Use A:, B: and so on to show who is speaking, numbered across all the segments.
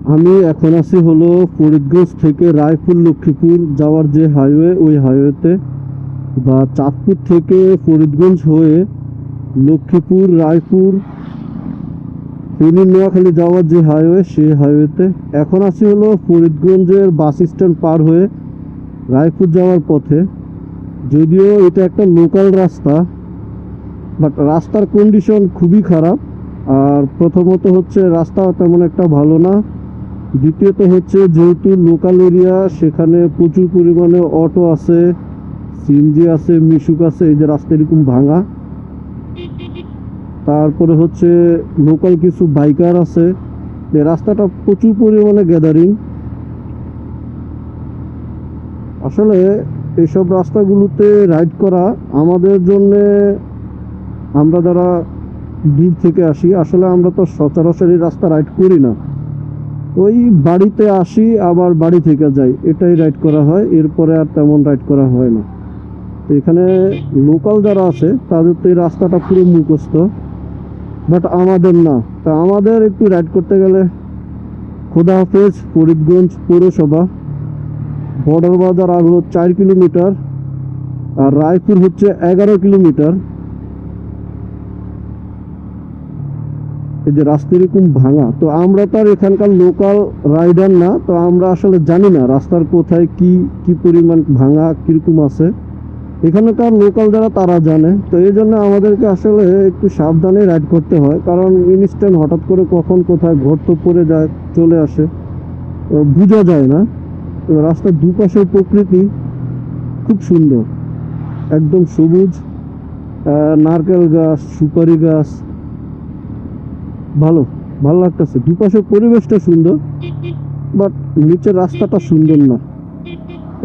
A: আমি এখন আছি হলো ফরিদগঞ্জ থেকে রায়পুর লক্ষ্মীপুর যাওয়ার যে হাইওয়ে, ওই হাইওয়েতে, বা চাঁদপুর থেকে ফরিদগঞ্জ হয়ে লক্ষ্মীপুর, রায়পুর, ফেনী, নোয়াখালী যাওয়ার যে হাইওয়ে, সেই হাইওয়েতে। এখন আছি হলো ফরিদগঞ্জের বাস স্ট্যান্ড পার হয়ে রায়পুর যাওয়ার পথে। যদিও এটা একটা লোকাল রাস্তা, বাট রাস্তার কন্ডিশন খুবই খারাপ। আর প্রথমত হচ্ছে রাস্তা তেমন একটা ভালো না। দ্বিতীয়ত হচ্ছে যেহেতু লোকাল এরিয়া, সেখানে প্রচুর পরিমাণে অটো আছে, সিএনজি আছে, মিশুক আছে, এই যে রাস্তা এরকম ভাঙা। তারপরে হচ্ছে লোকাল কিছু বাইকার আছে। এই রাস্তাটা প্রচুর পরিমাণে গ্যাদারিং। আসলে এইসব রাস্তাগুলোতে রাইড করা আমাদের জন্য, আমরা যারা দূর থেকে আসি, আসলে আমরা তো সচরাচর এই রাস্তা রাইড করি না। ওই বাড়িতে আসি আবার বাড়ি থেকে যাই, এটাই রাইড করা হয়, এরপরে আর তেমন রাইড করা হয় না। তো এখানে লোকাল যারা আছে তাদের তো এই রাস্তাটা পুরো মুখস্থ, বাট আমাদের না। তা আমাদের একটু রাইড করতে গেলে খোদা হাফেজ ফরিদগঞ্জ পৌরসভা, বর্ডার বাজার আর হলো 4 কিলোমিটার, আর রায়পুর হচ্ছে 11 কিলোমিটার। এই যে রাস্তা এরকম ভাঙা, তো আমরা তো আর এখানকার লোকাল রাইডার না, তো আমরা আসলে জানি না রাস্তার কোথায় কি কি পরিমাণ ভাঙা কিরকম আছে। এখানকার লোকাল যারা তারা জানে। তো এই জন্য আমাদেরকে আসলে একটু সাবধানে রাইড করতে হয়, কারণ ইনস্ট্যান্ট হঠাৎ করে কখন কোথায় গর্ত পড়ে যায়, চলে আসে, বোঝা যায় না। তো রাস্তার দুপাশের প্রকৃতি খুব সুন্দর, একদম সবুজ, নারকেল গাছ, সুপারি গাছ, ভালো ভালো লাগতেছে। দুপাশের পরিবেশটা সুন্দর, বাট নিচের রাস্তাটা সুন্দর না।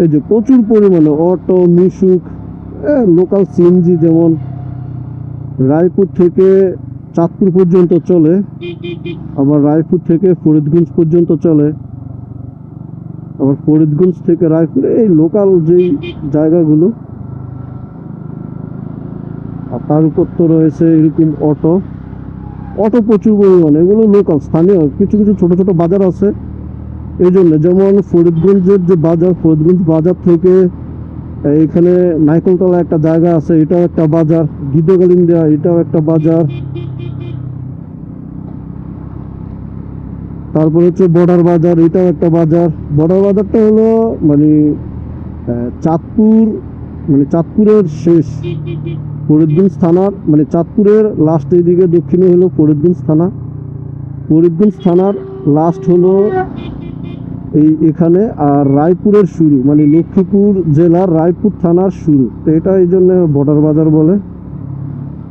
A: এই যে প্রচুর পরিমাণে অটো, মিশুক, লোকাল সিএনজি, যেমন রায়পুর থেকে চাঁদপুর পর্যন্ত চলে, আবার রায়পুর থেকে ফরিদগঞ্জ পর্যন্ত চলে, আবার ফরিদগঞ্জ থেকে রায়পুরে, এই লোকাল যেই জায়গাগুলো। আর তার উপর তো রয়েছে এরকম অটো, অটো প্রচুর পরিমাণে। এগুলো লোকাল, স্থানীয় কিছু কিছু ছোট ছোট বাজার আছে এই জন্য। যেমন ফরিদগঞ্জের যে বাজার, ফরিদগঞ্জ বাজার থেকে এখানে নাইকলতলা একটা জায়গা আছে, এটাও একটা বাজার। গিদগালিন্দা, এটাও একটা বাজার। তারপর হচ্ছে বর্ডার বাজার, এটাও একটা বাজার। বর্ডার বাজারটা হলো মানে চাঁদপুর, মানে চাঁদপুরের শেষ, ফরিদগঞ্জ থানার, মানে চাঁদপুরের লাস্ট এইদিকে দক্ষিণে হলো ফরিদগঞ্জ থানা। ফরিদগঞ্জ থানার লাস্ট হলো এখানে, আর রায়পুরের শুরু, মানে লক্ষ্মীপুর জেলার রায়পুর থানার শুরু। তো এটা এই জন্য বর্ডার বাজার বলে।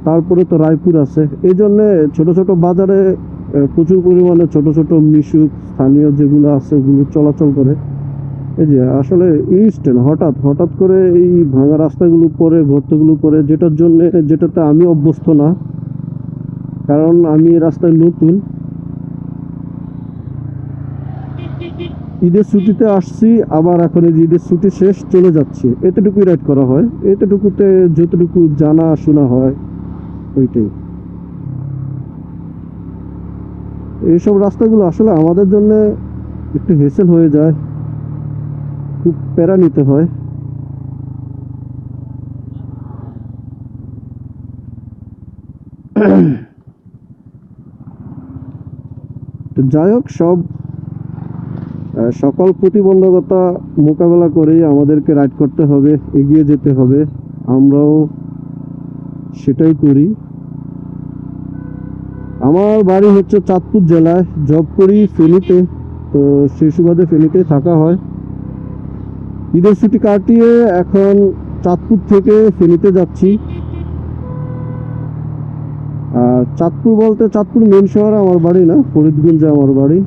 A: তারপরে তো রায়পুর আছে, এই জন্য ছোট ছোট বাজারে প্রচুর পরিমাণে ছোট ছোট মিশুক স্থানীয় যেগুলো আছে ওগুলো চলাচল করে। এই যে আসলে ইনস্ট্যান্ট হঠাৎ হঠাৎ করে এই ভাঙা রাস্তাগুলো পরে, গর্তগুলো পরে, যেটার জন্য, যেটাতে আমি অভ্যস্ত না, কারণ আমি এই রাস্তায় নতুন। ঈদের ছুটিতে আসছি, আবার এখন এই ঈদের ছুটি শেষ, চলে যাচ্ছি। এতটুকুই রাইড করা হয়, এতটুকুতে যতটুকু জানা শোনা হয় ওইটাই। এইসব রাস্তাগুলো আসলে আমাদের জন্য একটু হেসেল হয়ে যায়, খুব প্যারা নিতে হয়। তো যাই হোক, সকল প্রতিবন্ধকতা মোকাবেলা করেই আমাদেরকে রাইড করতে হবে, এগিয়ে যেতে হবে। আমরাও সেটাই করি। আমার বাড়ি হচ্ছে চাঁদপুর জেলায়, জব করি ফেনীতে, তো সেই সুবাদে ফেনীতে থাকা হয়। ঈদের ছুটি কাটিয়ে এখন চাঁদপুর থেকে ফেনীতে যাচ্ছি। আর চাঁদপুর বলতে চাঁদপুর মেন শহরে আমার বাড়ি না, ফরিদগঞ্জে আমার বাড়ি।